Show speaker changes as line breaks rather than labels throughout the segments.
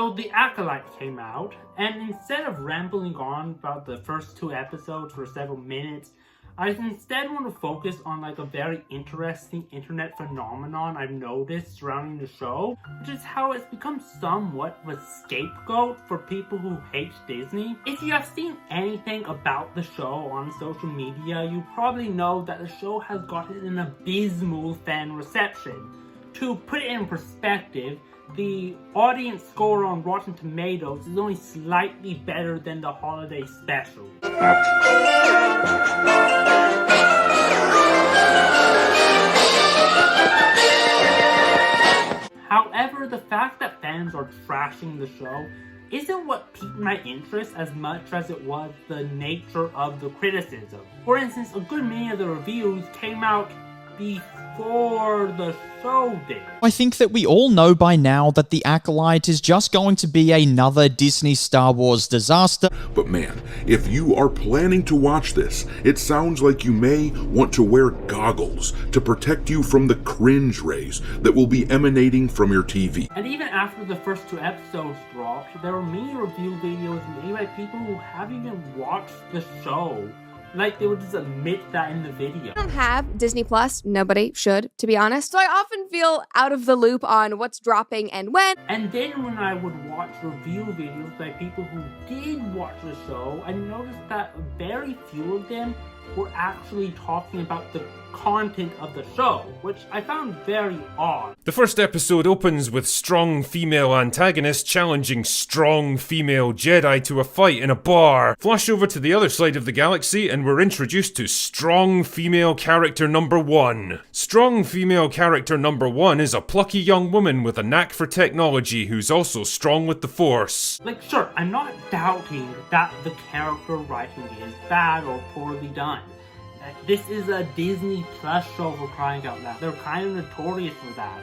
So The Acolyte came out, and instead of rambling on about the first 2 episodes for several minutes, I instead want to focus on like a very interesting internet phenomenon I've noticed surrounding the show, which is how it's become somewhat of a scapegoat for people who hate Disney. If you have seen anything about the show on social media, you probably know that the show has gotten an abysmal fan reception. To put it in perspective, the audience score on Rotten Tomatoes is only slightly better than the holiday special. However, the fact that fans are trashing the show isn't what piqued my interest as much as it was the nature of the criticism. For instance, a good many of the reviews came out before the show did.
I think that we all know by now that The Acolyte is just going to be another Disney Star Wars disaster.
But man, if you are planning to watch this, it sounds like you may want to wear goggles to protect you from the cringe rays that will be emanating from your TV.
And even after the first 2 episodes dropped, there were many review videos made by people who haven't even watched the show. Like, they would just admit that in the video.
I don't have Disney Plus. Nobody should, to be honest. So I often feel out of the loop on what's dropping and when.
And then when I would watch review videos by people who did watch the show, I noticed that very few of them were actually talking about the content of the show, which I found very odd.
The first episode opens with strong female antagonist challenging strong female Jedi to a fight in a bar. Flash over to the other side of the galaxy and we're introduced to strong female character number 1. Strong female character number 1 is a plucky young woman with a knack for technology who's also strong with the Force.
Like, sure, I'm not doubting that the character writing is bad or poorly done. This is a Disney Plus show, for crying out loud. They're kind of notorious for that.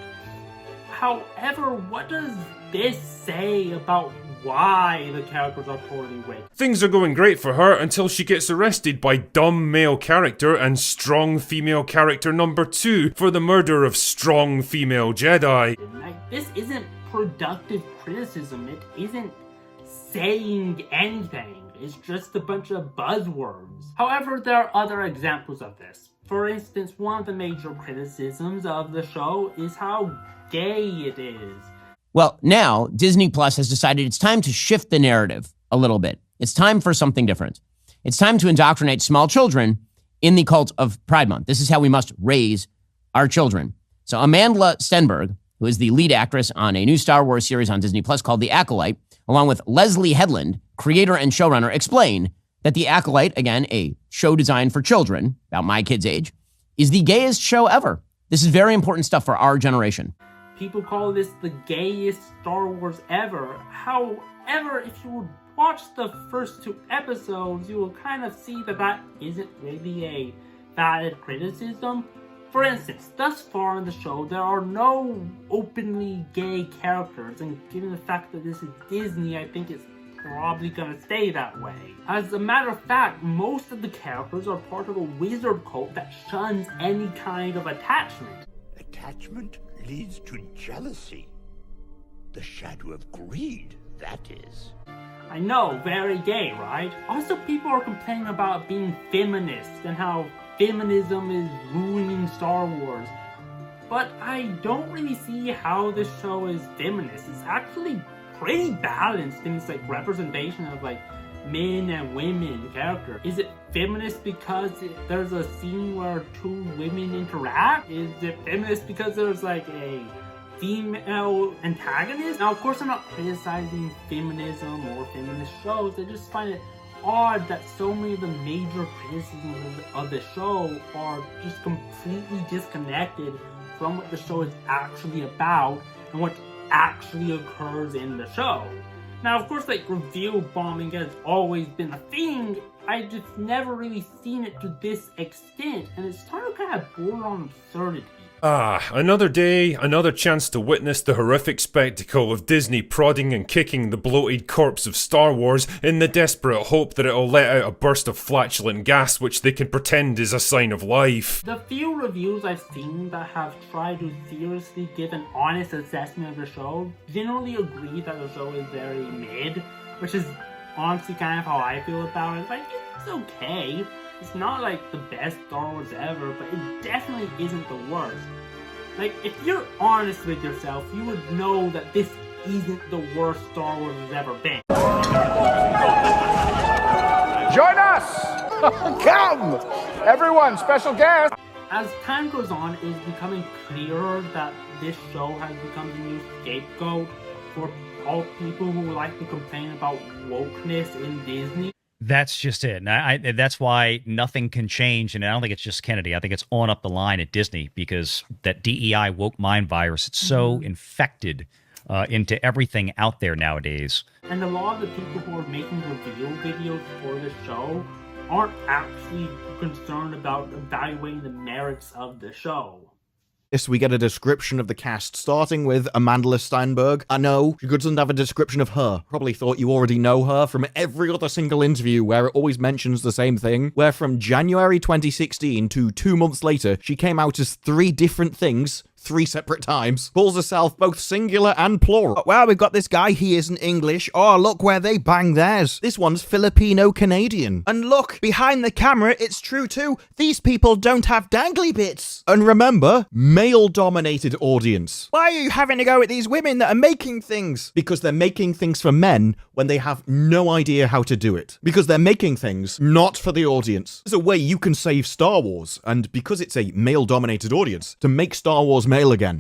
However, what does this say about why the characters are poorly written?
Things are going great for her until she gets arrested by dumb male character and strong female character number 2 for the murder of strong female Jedi.
Like, this isn't productive criticism. It isn't saying anything. It's just a bunch of buzzwords. However, there are other examples of this. For instance, one of the major criticisms of the show is how gay it is.
Well, now Disney Plus has decided it's time to shift the narrative a little bit. It's time for something different. It's time to indoctrinate small children in the cult of Pride Month. This is how we must raise our children. So Amanda Stenberg, who is the lead actress on a new Star Wars series on Disney Plus called The Acolyte, along with Leslie Headland, creator and showrunner, explain that The Acolyte, again, a show designed for children, about my kid's age, is the gayest show ever. This is very important stuff for our generation.
People call this the gayest Star Wars ever. However, if you watch the first 2 episodes, you will kind of see that that isn't really a valid criticism. For instance, thus far in the show, there are no openly gay characters, and given the fact that this is Disney, I think it's probably gonna stay that way. As a matter of fact, most of the characters are part of a wizard cult that shuns any kind of attachment.
Attachment leads to jealousy. The shadow of greed, that is.
I know, very gay, right? Also, people are complaining about being feminist and how feminism is ruining Star Wars. But I don't really see how this show is feminist. It's actually pretty balanced in its like representation of like men and women character. Is it feminist because there's a scene where 2 women interact? Is it feminist because there's like a female antagonist? Now, of course, I'm not criticizing feminism or feminist shows. I just find it odd that so many of the major criticisms of the show are just completely disconnected from what the show is actually about and what actually occurs in the show. Now, of course, like, review bombing has always been a thing. I just never really seen it to this extent, and it's starting to kind of border on absurdity.
Another day, another chance to witness the horrific spectacle of Disney prodding and kicking the bloated corpse of Star Wars in the desperate hope that it'll let out a burst of flatulent gas which they can pretend is a sign of life.
The few reviews I've seen that have tried to seriously give an honest assessment of the show generally agree that the show is very mid, which is honestly kind of how I feel about it. Like, it's okay. It's not like the best Star Wars ever, but it definitely isn't the worst. Like, if you're honest with yourself, you would know that this isn't the worst Star Wars has ever been.
Join us! Come! Everyone, special guest!
As time goes on, it is becoming clearer that this show has become the new scapegoat for all people who like to complain about wokeness in Disney.
That's just it. And that's why nothing can change. And I don't think it's just Kennedy. I think it's on up the line at Disney because that DEI woke mind virus, it's so infected into everything out there nowadays.
And a lot of the people who are making review videos for this show aren't actually concerned about evaluating the merits of the show.
We get a description of the cast, starting with Amanda Steinberg. I know, you doesn't have a description of her. Probably thought you already know her from every other single interview where it always mentions the same thing, where from January 2016 to 2 months later, she came out as 3 different things, 3 separate times, calls herself both singular and plural. Oh, well, we've got this guy, he isn't English. Oh, look where they bang theirs. This one's Filipino-Canadian. And look, behind the camera, it's true too. These people don't have dangly bits. And remember, male-dominated audience. Why are you having to go at these women that are making things? Because they're making things for men when they have no idea how to do it. Because they're making things not for the audience. There's a way you can save Star Wars, and because it's a male-dominated audience, to make Star Wars male again.